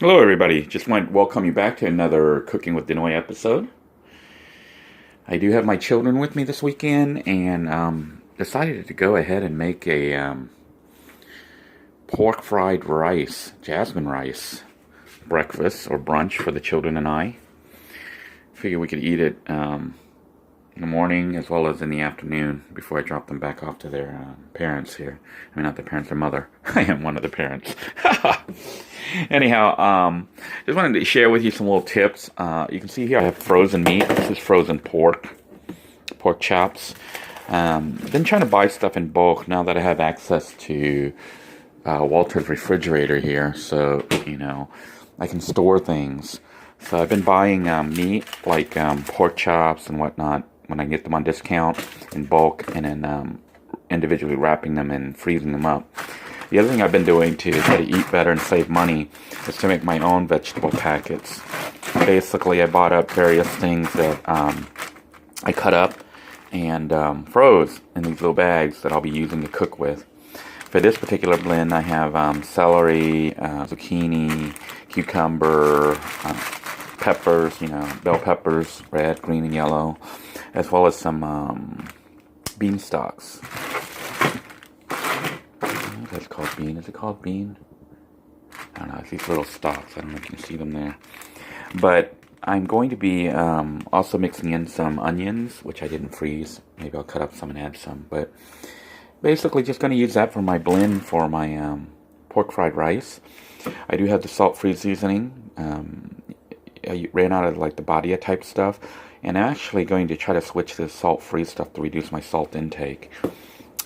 Hello, everybody. Just want to welcome you back to another Cooking with Denoy episode. I do have my children with me this weekend, and decided to go ahead and make a pork fried rice, jasmine rice, breakfast or brunch for the children and I. Figure we could eat it in the morning as well as in the afternoon before I drop them back off to their parents here. I mean, not their parents, their mother. I am one of the parents. Anyhow, just wanted to share with you some little tips. You can see here I have frozen meat. This is frozen pork chops. Been trying to buy stuff in bulk now that I have access to Walter's refrigerator here, so I can store things. So I've been buying meat like pork chops and whatnot when I get them on discount in bulk, and then individually wrapping them and freezing them up. The other thing I've been doing to try to eat better and save money is to make my own vegetable packets. Basically, I bought up various things that I cut up and froze in these little bags that I'll be using to cook with. For this particular blend, I have celery, zucchini, cucumber, peppers, bell peppers, red, green, and yellow, as well as some bean stalks. That's called bean. Is it called bean? I don't know. It's these little stalks. I don't know if you can see them there. But I'm going to be also mixing in some onions, which I didn't freeze. Maybe I'll cut up some and add some. But basically just going to use that for my blend for my pork fried rice. I do have the salt-free seasoning. I ran out of like the Badia type stuff. And I'm actually going to try to switch to salt-free stuff to reduce my salt intake.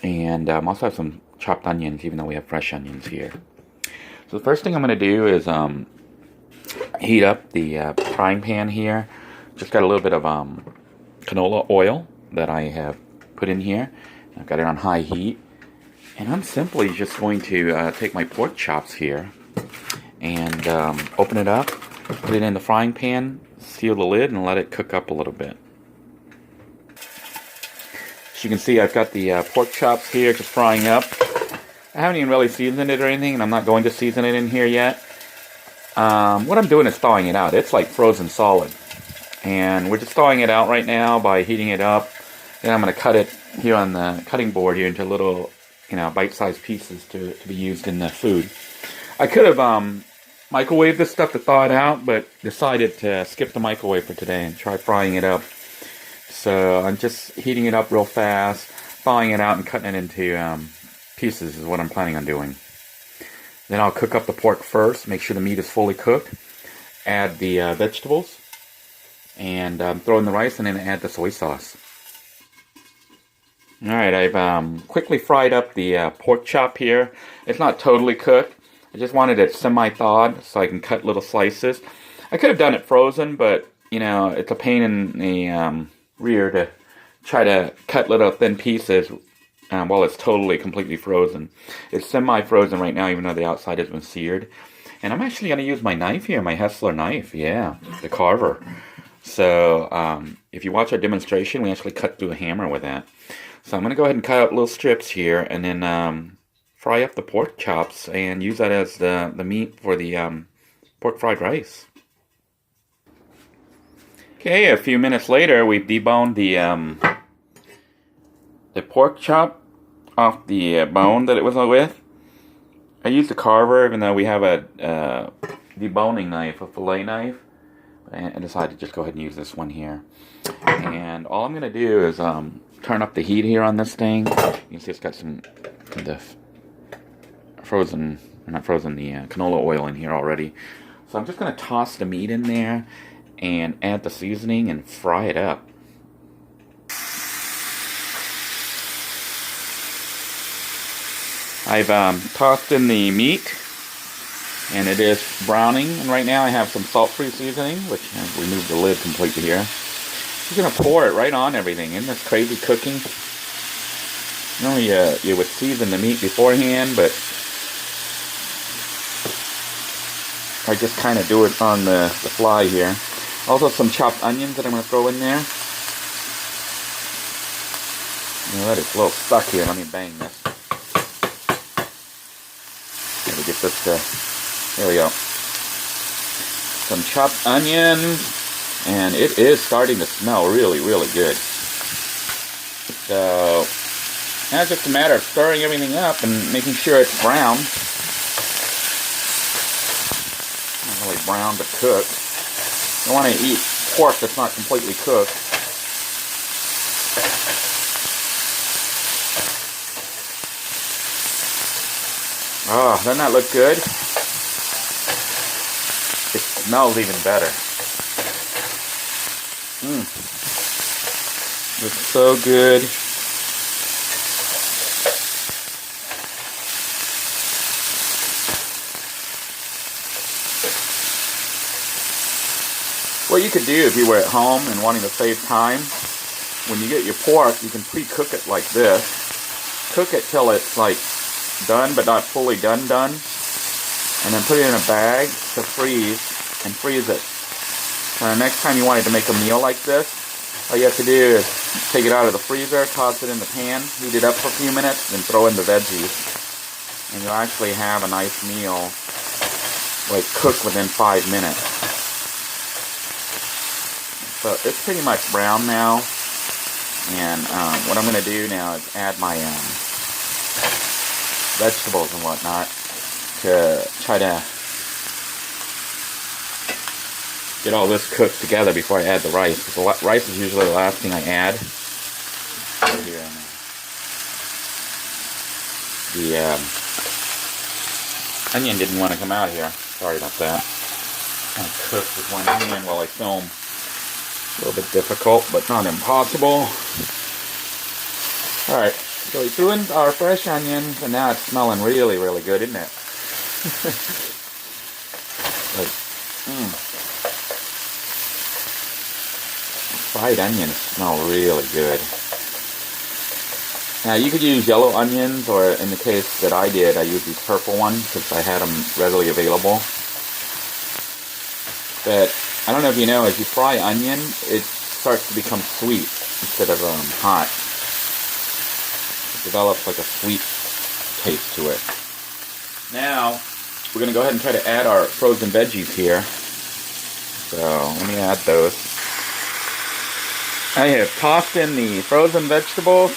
And also have some chopped onions, even though we have fresh onions here. So the first thing I'm going to do is heat up the frying pan here. Just got a little bit of canola oil that I have put in here. I've got it on high heat. And I'm simply just going to take my pork chops here and open it up, put it in the frying pan, seal the lid, and let it cook up a little bit. As you can see, I've got the pork chops here just frying up. I haven't even really seasoned it or anything, and I'm not going to season it in here yet. What I'm doing is thawing it out. It's like frozen solid. And we're just thawing it out right now by heating it up. Then I'm going to cut it here on the cutting board here into little, bite-sized pieces to be used in the food. I could have microwaved this stuff to thaw it out, but decided to skip the microwave for today and try frying it up. So I'm just heating it up real fast, thawing it out and cutting it into pieces is what I'm planning on doing. Then I'll cook up the pork first, make sure the meat is fully cooked, add the vegetables, and throw in the rice, and then add the soy sauce. Alright, I've quickly fried up the pork chop here. It's not totally cooked. I just wanted it semi-thawed so I can cut little slices. I could have done it frozen, but, it's a pain in the rear to try to cut little thin pieces while it's completely frozen. It's semi-frozen right now, even though the outside has been seared. And I'm actually going to use my knife here, my Hessler knife, the carver. So if you watch our demonstration, we actually cut through a hammer with that. So I'm going to go ahead and cut out little strips here, and then fry up the pork chops and use that as the meat for the pork fried rice. Okay, a few minutes later, we've deboned the pork chop off the bone that it was with. I used a carver, even though we have a deboning knife, a fillet knife. I decided to just go ahead and use this one here. And all I'm going to do is turn up the heat here on this thing. You can see it's got some of the canola oil in here already. So I'm just going to toss the meat in there and add the seasoning and fry it up. I've tossed in the meat, and it is browning. And right now I have some salt-free seasoning, which I've removed the lid completely here. Just going to pour it right on everything. Isn't this crazy cooking? Normally you would season the meat beforehand, but I just kind of do it on the fly here. Also some chopped onions that I'm going to throw in there. That is a little stuck here. Let me bang this. Let me get this there we go. some chopped onions, and it is starting to smell really, really good. So now it's just a matter of stirring everything up and making sure it's brown. Not really brown, but cooked. You don't want to eat pork that's not completely cooked. Oh, doesn't that look good? It smells even better. Looks so good. What you could do if you were at home and wanting to save time, when you get your pork, you can pre-cook it like this. Cook it till it's like done, but not fully done. And then put it in a bag to freeze, and freeze it. Next time you wanted to make a meal like this, all you have to do is take it out of the freezer, toss it in the pan, heat it up for a few minutes, then throw in the veggies. And you'll actually have a nice meal, like cooked within 5 minutes. So it's pretty much brown now. And what I'm going to do now is add my vegetables and whatnot to try to get all this cooked together before I add the rice. Because the rice is usually the last thing I add. Here, the onion didn't want to come out here. Sorry about that. I cook with one hand while I film. A little bit difficult, but not impossible. Alright, so we threw in our fresh onions, and now it's smelling really, really good, isn't it? Like, fried onions smell really good. Now you could use yellow onions, or in the case that I did, I used these purple ones because I had them readily available. But I don't know if you know, as you fry onion, it starts to become sweet instead of hot. It develops like a sweet taste to it. Now, we're going to go ahead and try to add our frozen veggies here. So, let me add those. I have tossed in the frozen vegetables,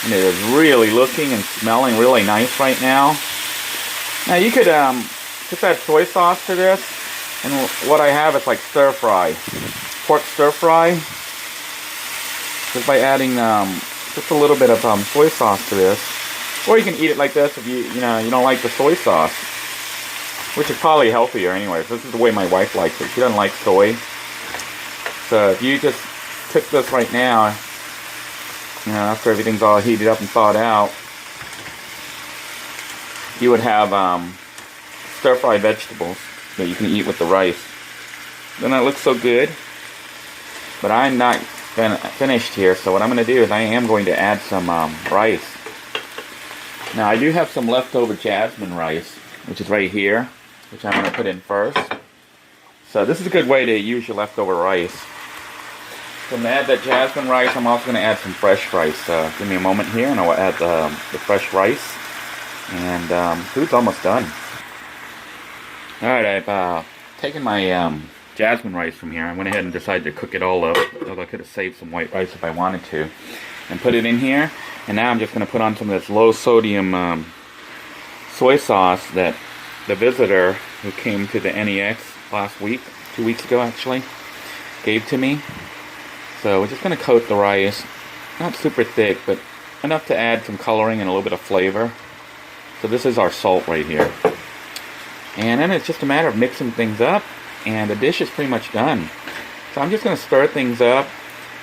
and it is really looking and smelling really nice right now. Now, you could just add soy sauce to this. And what I have is like stir fry, pork stir fry, just by adding just a little bit of soy sauce to this. Or you can eat it like this if you don't like the soy sauce, which is probably healthier anyways. This is the way my wife likes it. She doesn't like soy. So if you just took this right now, after everything's all heated up and thawed out, you would have stir fry vegetables that you can eat with the rice. Then that looks so good. But I'm not finished here, so what I'm going to do is I am going to add some rice. Now I do have some leftover jasmine rice, which is right here, which I'm going to put in first. So this is a good way to use your leftover rice. So I'm going to add that jasmine rice. I'm also going to add some fresh rice. Give me a moment here and I'll add the fresh rice. And food's almost done. Alright, I've taken my jasmine rice from here. I went ahead and decided to cook it all up, although I could have saved some white rice if I wanted to, and put it in here. And now I'm just going to put on some of this low sodium soy sauce that the visitor who came to the NEX last week, 2 weeks ago actually, gave to me. So we're just going to coat the rice, not super thick, but enough to add some coloring and a little bit of flavor. So this is our salt right here. And then it's just a matter of mixing things up, and the dish is pretty much done. So I'm just going to stir things up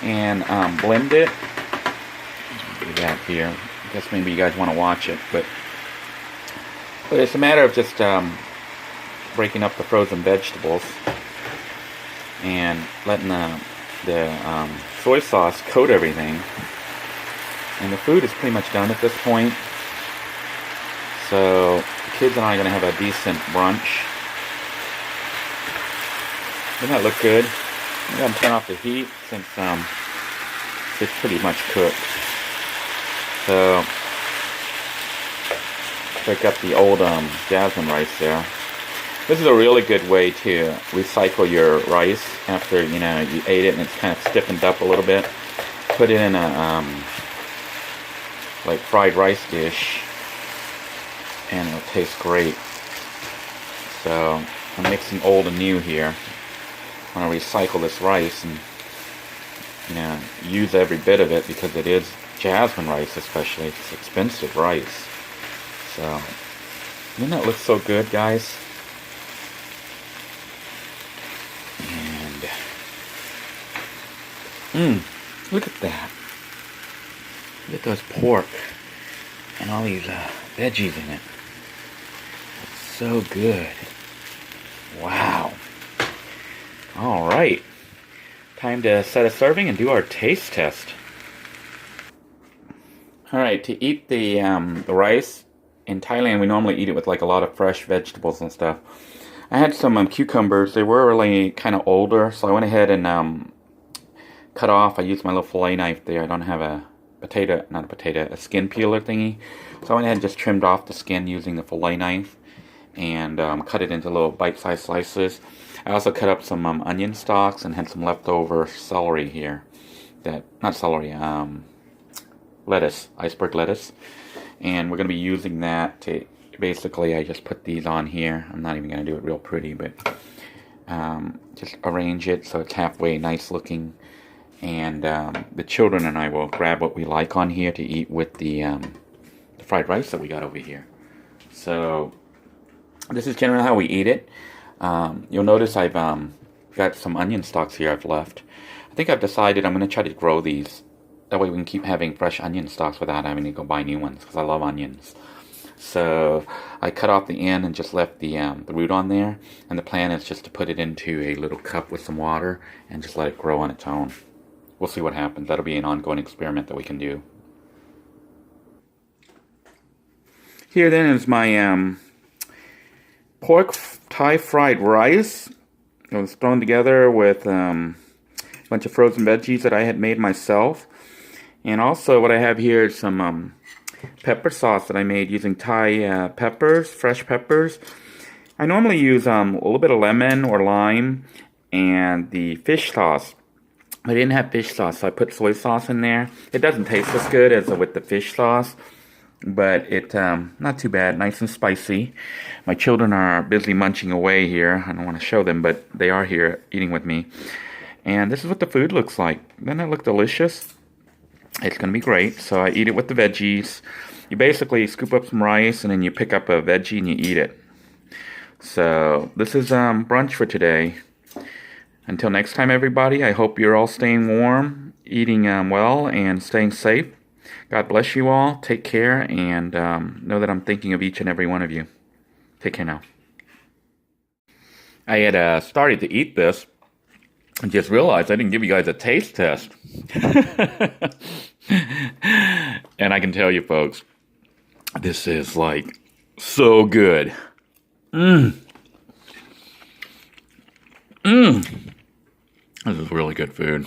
and blend it. Do that here. I guess maybe you guys want to watch it, but it's a matter of just breaking up the frozen vegetables and letting the soy sauce coat everything. And the food is pretty much done at this point. So the kids and I are going to have a decent brunch. Doesn't that look good? I'm going to turn off the heat since it's pretty much cooked. So break up the old jasmine rice there. This is a really good way to recycle your rice after, you know, you ate it and it's kind of stiffened up a little bit. Put it in a, like fried rice dish, and it'll taste great. So, I'm mixing old and new here. I want to recycle this rice and, you know, use every bit of it because it is jasmine rice especially. It's expensive rice. So, doesn't that look so good, guys? And look at that. Look at those pork and all these veggies in it. It's so good. Wow. All right. Time to set a serving and do our taste test. All right, to eat the rice, in Thailand we normally eat it with like a lot of fresh vegetables and stuff. I had some cucumbers. They were really kind of older, so I went ahead and cut off. I used my little fillet knife there. I don't have a a skin peeler thingy. So I went ahead and just trimmed off the skin using the fillet knife and cut it into little bite-sized slices. I also cut up some onion stalks and had some leftover celery here. Lettuce, iceberg lettuce. And we're going to be using that to, basically I just put these on here. I'm not even going to do it real pretty, but just arrange it so it's halfway nice looking. And the children and I will grab what we like on here to eat with the fried rice that we got over here. So this is generally how we eat it. You'll notice I've got some onion stalks here I've left. I think I've decided I'm going to try to grow these. That way we can keep having fresh onion stalks without having to go buy new ones, because I love onions. So I cut off the end and just left the root on there. And the plan is just to put it into a little cup with some water and just let it grow on its own. We'll see what happens. That'll be an ongoing experiment that we can do. Here then is my pork Thai fried rice. It was thrown together with a bunch of frozen veggies that I had made myself. And also what I have here is some pepper sauce that I made using Thai peppers, fresh peppers. I normally use a little bit of lemon or lime and the fish sauce. I didn't have fish sauce, so I put soy sauce in there. It doesn't taste as good as with the fish sauce, but it's not too bad, nice and spicy. My children are busy munching away here. I don't want to show them, but they are here eating with me. And this is what the food looks like. Doesn't that look delicious? It's going to be great. So I eat it with the veggies. You basically scoop up some rice, and then you pick up a veggie and you eat it. So this is brunch for today. Until next time, everybody, I hope you're all staying warm, eating well, and staying safe. God bless you all. Take care, and know that I'm thinking of each and every one of you. Take care now. I had started to eat this and just realized I didn't give you guys a taste test. And I can tell you, folks, this is like so good. This is really good food.